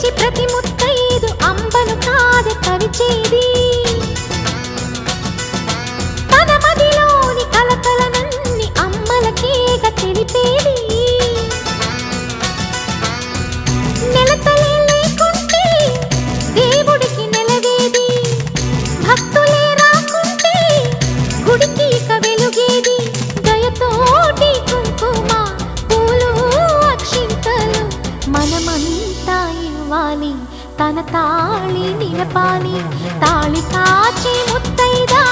పిలిచి ప్రతి ముత్తైదు అంబను కాదు కరిచేది తన మదిలోని కలకలనన్ని అమ్మలకేగ తెలిపేది నెలతలే లేకుంటే దేవుడికి నెలవేది భక్తులే రాకుంటే గుడికి ఇక వెలుగేది దయతోటి కుంకుమ పూలు అక్షింతలు మనమంతా ఇవ్వాలి తన తాళి నిలపాలి తాళి కాచి ముత్తైదా